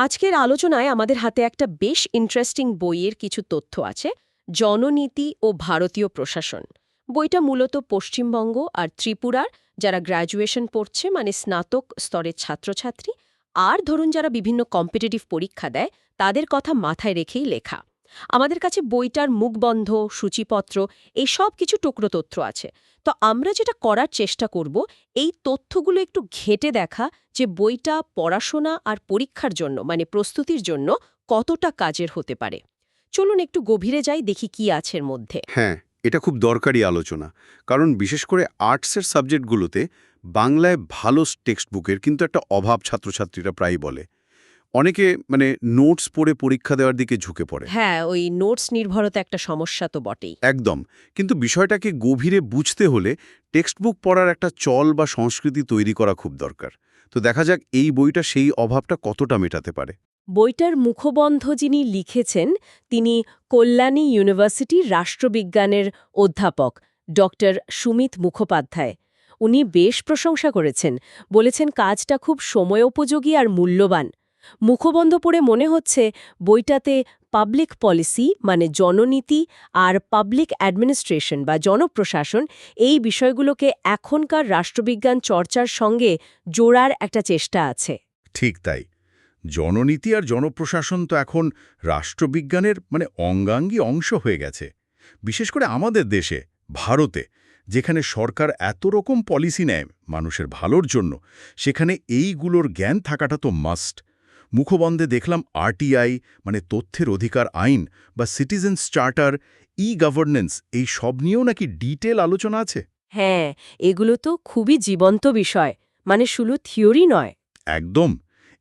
আজকের আলোচনায় আমাদের হাতে একটা বেশ ইন্টারেস্টিং বইয়ের কিছু তথ্য আছে, জননীতি ও ভারতীয় প্রশাসন। বইটা মূলত পশ্চিমবঙ্গ আর ত্রিপুরার যারা গ্র্যাজুয়েশন পড়ছে মানে স্নাতক স্তরের ছাত্রছাত্রী আর ধরুন যারা বিভিন্ন কম্পিটিটিভ পরীক্ষা দেয় তাদের কথা মাথায় রেখেই লেখা। আমাদের কাছে বইটার মুখবন্ধ, সূচিপত্র এই সব কিছু টুকরো তথ্য আছে। তো আমরা যেটা করার চেষ্টা করব এই তথ্যগুলো একটু ঘেঁটে দেখা যে বইটা পড়াশোনা আর পরীক্ষার জন্য মানে প্রস্তুতির জন্য কতটা কাজের হতে পারে। চলুন একটু গভীরে যাই, দেখি কি আছে এর মধ্যে। হ্যাঁ, এটা খুব দরকারি আলোচনা। কারণ বিশেষ করে আর্টসের সাবজেক্টগুলোতে বাংলায় ভালো টেক্সট বুকের কিন্তু একটা অভাব ছাত্রছাত্রীরা প্রায়ই বলে। অনেকে নোটস পড়ে পরীক্ষা দেওয়ার দিকে ঝুঁকে পড়ে। হ্যাঁ, ওই নোটস নির্ভরতা একটা সমস্যা তো বটেই। একদম। কিন্তু বিষয়টাকে গভীরে বুঝতে হলে টেক্সট বুক পড়ার একটা চল বা সংস্কৃতি তৈরি করা খুব দরকার। তো দেখা যাক এই বইটা সেই অভাবটা কতটা মেটাতে পারে। বইটার মুখবন্ধ যিনি লিখেছেন তিনি কল্যাণী ইউনিভার্সিটির রাষ্ট্রবিজ্ঞানের অধ্যাপক ডক্টর সুমিত মুখোপাধ্যায়। উনি বেশ প্রশংসা করেছেন, বলেছেন কাজটা খুব সময়োপযোগী আর মূল্যবান। মুখবন্ধ পড়ে মনে হচ্ছে বইটাতে পাবলিক পলিসি মানে জননীতি আর পাবলিক অ্যাডমিনিস্ট্রেশন বা জনপ্রশাসন এই বিষয়গুলোকে এখনকার রাষ্ট্রবিজ্ঞান চর্চার সঙ্গে জোড়ার একটা চেষ্টা আছে। ঠিক তাই। জননীতি আর জনপ্রশাসন তো এখন রাষ্ট্রবিজ্ঞানের অঙ্গাঙ্গী অংশ হয়ে গেছে। বিশেষ করে আমাদের দেশে, ভারতে, যেখানে সরকার এত রকম পলিসি নেয় মানুষের ভালোর জন্য, সেখানে এইগুলোর জ্ঞান থাকাটা তো মাস্ট। মুখবন্ধে দেখলাম আরটিআই তথ্যের অধিকার আইন বা সিটিজেন্স চার্টার, গভর্নেন্স এই সব নিয়েও নাকি ডিটেল আলোচনা আছে। হ্যাঁ, এগুলো তো খুবই জীবন্ত বিষয়, মানে শুধু থিওরি নয়। একদম।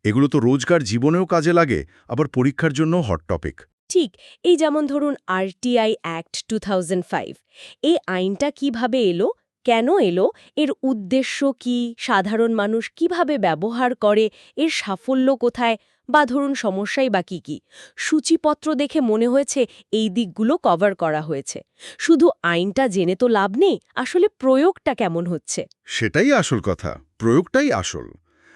এগুলো তো রোজকার জীবনেও কাজে লাগে, আবার পরীক্ষার জন্য হট টপিক। ঠিক, এই যেমন ধরুন আরটিআই অ্যাক্ট 2005, এই আইনটা কিভাবে এলো, কেন এলো, এর উদ্দেশ্য কি, সাধারণ মানুষ কিভাবে ব্যবহার করে, এর সাফল্য কোথায়, বা ধরুন সমস্যাই বা কি সূচিপত্র দেখে মনে হয়েছে এই দিকগুলো কভার করা হয়েছে। শুধু আইনটা জেনে তো লাভ নেই, আসলে প্রয়োগটা কেমন হচ্ছে। সেটাই আসল কথা, প্রয়োগটাই আসল।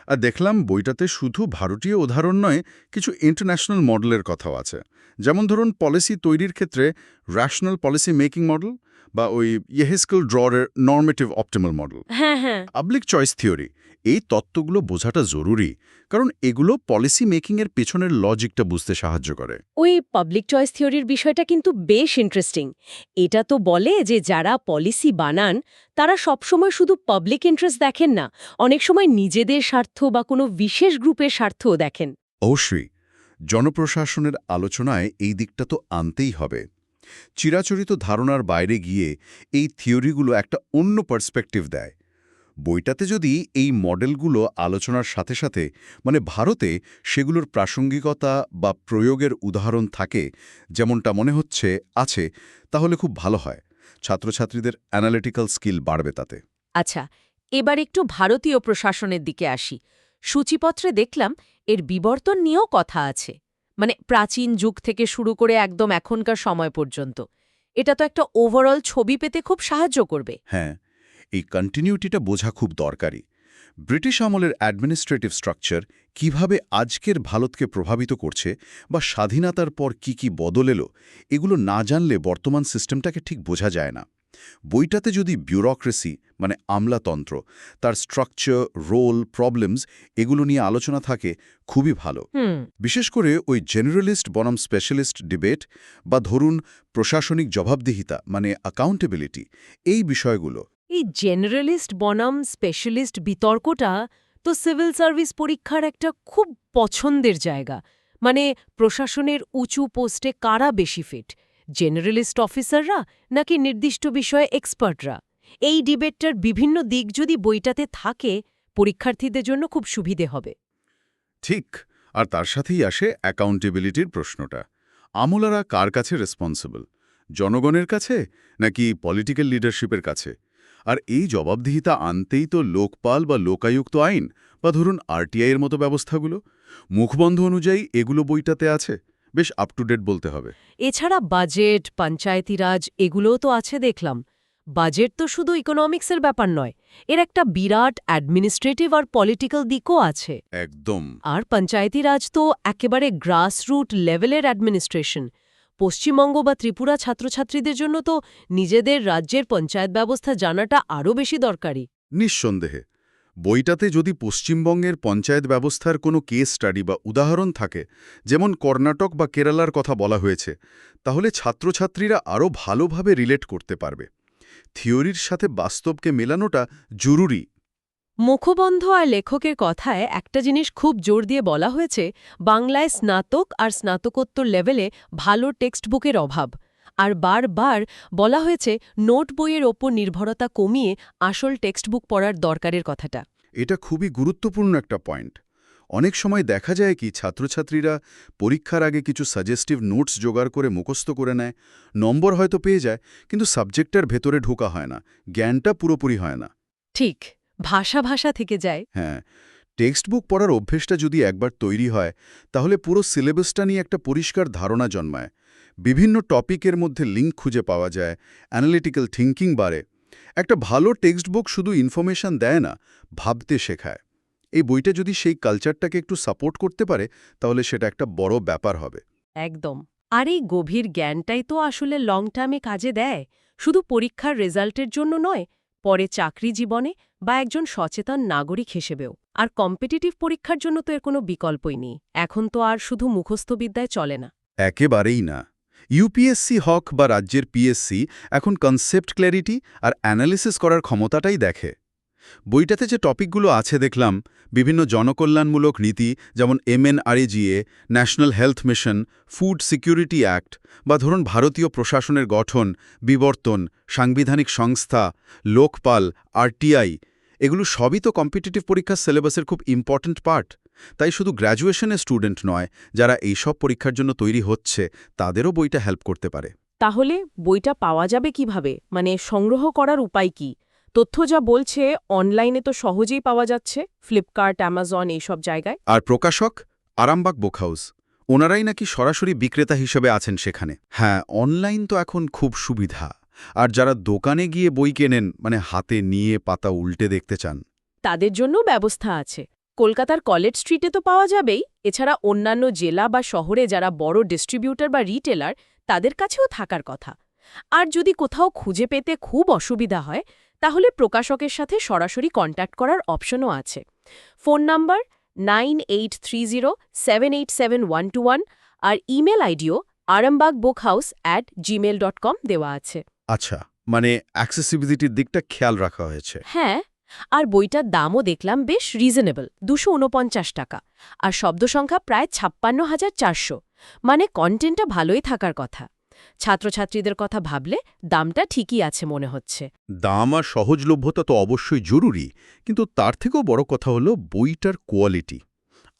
আর দেখলাম বইটাতে শুধু ভারতীয় উদাহরণ নয়, কিছু ইন্টারন্যাশনাল মডেলের কথাও আছে। যেমন ধরুন পলিসি তৈরির ক্ষেত্রে র্যাশনাল পলিসি মেকিং মডেল বা ওই ইয়েহেস্কেল ড্ররের নর্মেটিভ অপটিমাল মডেল, হ্যাঁ হ্যাঁ। Public choice theory. এই তত্ত্বগুলো বোঝাটা জরুরি, কারণ এগুলো পলিসি মেকিংয়ের পেছনের লজিকটা বুঝতে সাহায্য করে। ওই পাবলিক চয়েস থিওরির বিষয়টা কিন্তু বেশ ইন্টারেস্টিং। এটা তো বলে যে যারা পলিসি বানান তারা সবসময় শুধু পাবলিক ইন্টারেস্ট দেখেন না, অনেক সময় নিজেদের স্বার্থ বা কোনো বিশেষ গ্রুপের স্বার্থও দেখেন। অবশ্যই। জনপ্রশাসনের আলোচনায় এই দিকটা তো আনতেই হবে। চিরাচরিত ধারণার বাইরে গিয়ে এই থিওরিগুলো একটা অন্য পার্সপেক্টিভ দেয়। বইটাতে যদি এই মডেলগুলো আলোচনার সাথে সাথে ভারতে সেগুলোর প্রাসঙ্গিকতা বা প্রয়োগের উদাহরণ থাকে, যেমনটা মনে হচ্ছে আছে, তাহলে খুব ভালো হয়। ছাত্রছাত্রীদের অ্যানালিটিক্যাল স্কিল বাড়বে তাতে। আচ্ছা, এবার একটু ভারতীয় প্রশাসনের দিকে আসি। সূচিপত্রে দেখলাম এর বিবর্তন নিয়েও কথা আছে, মানে প্রাচীন যুগ থেকে শুরু করে একদম এখনকার সময় পর্যন্ত। এটা তো একটা ওভারঅল ছবি পেতে খুব সাহায্য করবে। হ্যাঁ, এই কন্টিনিউটিটা বোঝা খুব দরকারি। ব্রিটিশ আমলের অ্যাডমিনিস্ট্রেটিভ স্ট্রাকচার কিভাবে আজকের ভারতকে প্রভাবিত করছে বা স্বাধীনতার পর কি বদল এলো, এগুলো না জানলে বর্তমান সিস্টেমটাকে ঠিক বোঝা যায় না। বইটাতে যদি বিউরোক্রেসি আমলাতন্ত্র, তার স্ট্রাকচার, রোল, প্রবলেমস এগুলো নিয়ে আলোচনা থাকে, খুবই ভালো। বিশেষ করে ওই জেনারেলিস্ট বনাম স্পেশালিস্ট ডিবেট বা ধরুন প্রশাসনিক জবাবদিহিতা অ্যাকাউন্টেবিলিটি, এই বিষয়গুলো। এই জেনারেলিস্ট বনাম স্পেশালিস্ট বিতর্কটা তো সিভিল সার্ভিস পরীক্ষার একটা খুব পছন্দের জায়গা। মানে প্রশাসনের উঁচু পোস্টে কারা বেশি ফিট, জেনারেলিস্ট অফিসাররা নাকি নির্দিষ্ট বিষয়ে এক্সপার্টরা? এই ডিবেটটার বিভিন্ন দিক যদি বইটাতে থাকে পরীক্ষার্থীদের জন্য খুব সুবিধে হবে। ঠিক। আর তার সাথেই আসে অ্যাকাউন্টেবিলিটির প্রশ্নটা। আমলারা কার কাছে রেসপন্সিবল, জনগণের কাছে নাকি পলিটিক্যাল লিডারশিপের কাছে? আর এই জবাবদিহিতা আনতেই তো লোকপাল বা লোকায়ুক্ত আইন বা ধরুন আরটিআই এর মতো ব্যবস্থাগুলো। মুখবন্ধ অনুযায়ী এগুলো বইটাতে আছে, বেশ আপ টু ডেট বলতে হবে। এছাড়া বাজেট, পঞ্চায়েতি রাজ এগুলোও তো আছে দেখলাম। বাজেট তো শুধু ইকোনমিক্সের ব্যাপার নয়, এর একটা বিরাট অ্যাডমিনিস্ট্রেটিভ আর পলিটিক্যাল দিকও আছে। একদম। আর পঞ্চায়েতি রাজ তো একেবারে গ্রাসরুট লেভেলের অ্যাডমিনিস্ট্রেশন। পশ্চিমবঙ্গ বা ত্রিপুরা ছাত্রছাত্রীদের জন্য তো নিজেদের রাজ্যের পঞ্চায়েত ব্যবস্থা জানাটা আরও বেশি দরকারি। নিঃসন্দেহে বইটাতে যদি পশ্চিমবঙ্গের পঞ্চায়েত ব্যবস্থার কোনো কেস স্টাডি বা উদাহরণ থাকে, যেমন কর্ণাটক বা কেরালার কথা বলা হয়েছে, তাহলে ছাত্রছাত্রীরা আরও ভালোভাবে রিলেট করতে পারবে। থিওরির সাথে বাস্তবকে মেলানোটা জরুরি। মুখবন্ধ আর লেখকের কথায় একটা জিনিস খুব জোর দিয়ে বলা হয়েছে, বাংলায় স্নাতক আর স্নাতকোত্তর লেভেলে ভালো টেক্সট বুকের অভাব। আর বারবার বলা হয়েছে নোট বইয়ের ওপর নির্ভরতা কমিয়ে আসল টেক্সট বুক পড়ার দরকারের কথাটা। এটা খুবই গুরুত্বপূর্ণ একটা পয়েন্ট। অনেক সময় দেখা যায় কি ছাত্রছাত্রীরা পরীক্ষার আগে কিছু সাজেস্টিভ নোটস জোগাড় করে মুখস্থ করে নেয়, নম্বর হয়তো পেয়ে যায়, কিন্তু সাবজেক্টের ভেতরে ঢোকা হয় না, জ্ঞানটা পুরোপুরি হয় না। ঠিক, ভাষা থেকে যায়। হ্যাঁ, টেক্সট বুক পড়ার অভ্যেসটা যদি একবার তৈরি হয়, তাহলে পুরো সিলেবাসটা নিয়ে একটা পরিষ্কার ধারণা জন্মায়। বিভিন্ন টপিকের মধ্যে লিঙ্ক খুঁজে পাওয়া যায়, অ্যানালিটিক্যাল থিঙ্কিং বাড়ে। একটা ভালো টেক্সট বুক শুধু ইনফরমেশন দেয় না, ভাবতে শেখায়। এই বইটা যদি সেই কালচারটাকে একটু সাপোর্ট করতে পারে, তাহলে সেটা একটা বড় ব্যাপার হবে। একদম। আর এই গভীর জ্ঞানটাই তো আসলে লং টার্মে কাজে দেয়, শুধু পরীক্ষার রেজাল্টের জন্য নয়, পরে চাকরি জীবনে বা একজন সচেতন নাগরিক হিসেবেও। আর কম্পিটিটিভ পরীক্ষার জন্য তো এর কোনো বিকল্পই নেই। এখন তো আর শুধু মুখস্থবিদ্যায় চলে না। একেবারেই না। ইউপিএসসি হক বা রাজ্যের পিএসসি এখন কনসেপ্ট ক্ল্যারিটি আর অ্যানালিসিস করার ক্ষমতাটাই দেখে। বইটাতে যে টপিকগুলো আছে দেখলাম, বিভিন্ন জনকল্যাণমূলক নীতি যেমন MNREGA, national health mission, food security act, বা ধরুন ভারতীয় প্রশাসনের গঠন, বিবর্তন, সাংবিধানিক সংস্থা, লোকপাল, RTI, এগুলো সবই তো কম্পিটিটিভ পরীক্ষার সিলেবাসের খুব ইম্পর্ট্যান্ট পার্ট। তাই শুধু গ্র্যাজুয়েশনের স্টুডেন্ট নয়, যারা এইসব পরীক্ষার জন্য তৈরি হচ্ছে, তাদেরও বইটা হেল্প করতে পারে। তাহলে বইটা পাওয়া যাবে কিভাবে? মানে সংগ্রহ করার উপায় কি? তথ্য যা বলছে অনলাইনে তো সহজেই পাওয়া যাচ্ছে, ফ্লিপকার্ট, অ্যামাজন এইসব জায়গায়। আর প্রকাশক আরামবাগ বুক হাউস, ওনারাই নাকি সরাসরি বিক্রেতা হিসেবে আছেন সেখানে। হ্যাঁ, অনলাইন তো এখন খুব সুবিধা। আর যারা দোকানে গিয়ে বই কেনেন, মানে হাতে নিয়ে পাতা উল্টে দেখতে চান, তাদের জন্য ব্যবস্থা আছে। কলকাতার কলেজ স্ট্রিটে তো পাওয়া যাবেই, এছাড়া অন্যান্য জেলা বা শহরে যারা বড় ডিস্ট্রিবিউটর বা রিটেলার, তাদের কাছেও থাকার কথা। আর যদি কোথাও খুঁজে পেতে খুব অসুবিধা হয়, তাহলে প্রকাশকের সাথে সরাসরি কন্ট্যাক্ট করার অপশনও আছে। ফোন নাম্বার 9830787121 আর ইমেল আইডিও arambagbookhouse@gmail.com দেওয়া আছে। আচ্ছা, মানে অ্যাক্সেসিবিলিটির দিকটা খেয়াল রাখা হয়েছে। হ্যাঁ, আর বইটার দামও দেখলাম বেশ রিজনেবল, 249 টাকা। আর শব্দ সংখ্যা প্রায় 56,400, মানে কন্টেন্টটা ভালোই থাকার কথা। ছাত্রছাত্রীদের কথা ভাবলে দামটা ঠিকই আছে মনে হচ্ছে। দাম আর সহজলভ্যতা তো অবশ্যই জরুরি, কিন্তু তার থেকেও বড় কথা হলো বইটার কোয়ালিটি।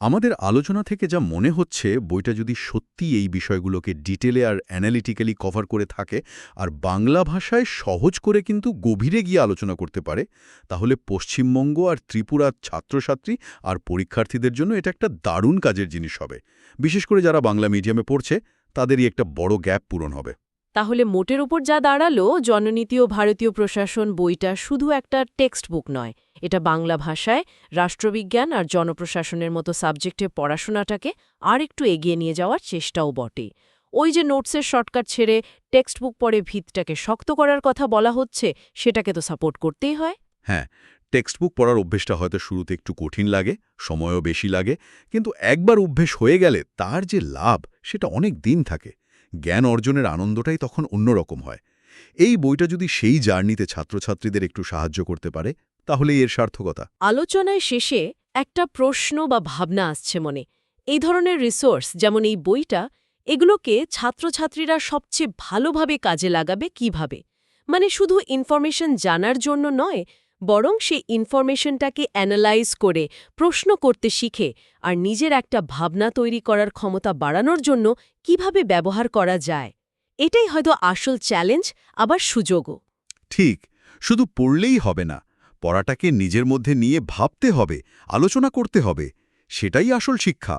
আমাদের আলোচনা থেকে যা মনে হচ্ছে, বইটা যদি সত্যি এই বিষয়গুলোকে ডিটেলে আর অ্যানালিটিক্যালি কভার করে থাকে আর বাংলা ভাষায় সহজ করে কিন্তু গভীরে গিয়ে আলোচনা করতে পারে, তাহলে পশ্চিমবঙ্গ আর ত্রিপুরার ছাত্রছাত্রী আর পরীক্ষার্থীদের জন্য এটা একটা দারুণ কাজের জিনিস হবে। বিশেষ করে যারা বাংলা মিডিয়ামে পড়ছে, তাদেরই একটা বড় গ্যাপ পূরণ হবে। তাহলে মোটের উপর যা দাঁড়ালো, জননীতি ও ভারতীয় প্রশাসন বইটা শুধু একটা টেক্সট বুক নয়, এটা বাংলা ভাষায় রাষ্ট্রবিজ্ঞান আর জনপ্রশাসনের মতো সাবজেক্টে পড়াশোনাটাকে আর একটু এগিয়ে নিয়ে যাওয়ার চেষ্টাও বটে। ওই যে নোটসের শর্টকাট ছেড়ে টেক্সট বুক পড়ে ভিতটাকে শক্ত করার কথা বলা হচ্ছে, সেটাকে তো সাপোর্ট করতেই হয়। হ্যাঁ, টেক্সট বুক পড়ার অভ্যেসটা হয়তো শুরুতে একটু কঠিন লাগে, সময়ও বেশি লাগে, কিন্তু একবার অভ্যেস হয়ে গেলে তার যে লাভ, সেটা অনেক দিন থাকে। জ্ঞান অর্জনের আনন্দটাই তখন অন্যরকম হয়। এই বইটা যদি সেই জার্নিতে ছাত্রছাত্রীদের একটু সাহায্য করতে পারে, তাহলে এর সার্থকতা। আলোচনায় শেষে একটা প্রশ্ন বা ভাবনা আসছে মনে। এই ধরনের রিসোর্স যেমন এই বইটা, এগুলোকে ছাত্রছাত্রীরা সবচেয়ে ভালোভাবে কাজে লাগাবে কিভাবে? মানে শুধু ইনফরমেশন জানার জন্য নয়, বরং সেই ইনফরমেশনটাকে অ্যানালাইজ করে প্রশ্ন করতে শিখে আর নিজের একটা ভাবনা তৈরি করার ক্ষমতা বাড়ানোর জন্য কিভাবে ব্যবহার করা যায়, এটাই হয়তো আসল চ্যালেঞ্জ, আবার সুযোগও। ঠিক, শুধু পড়লেই হবে না, পড়াটাকে নিজের মধ্যে নিয়ে ভাবতে হবে, আলোচনা করতে হবে। সেটাই আসল শিক্ষা।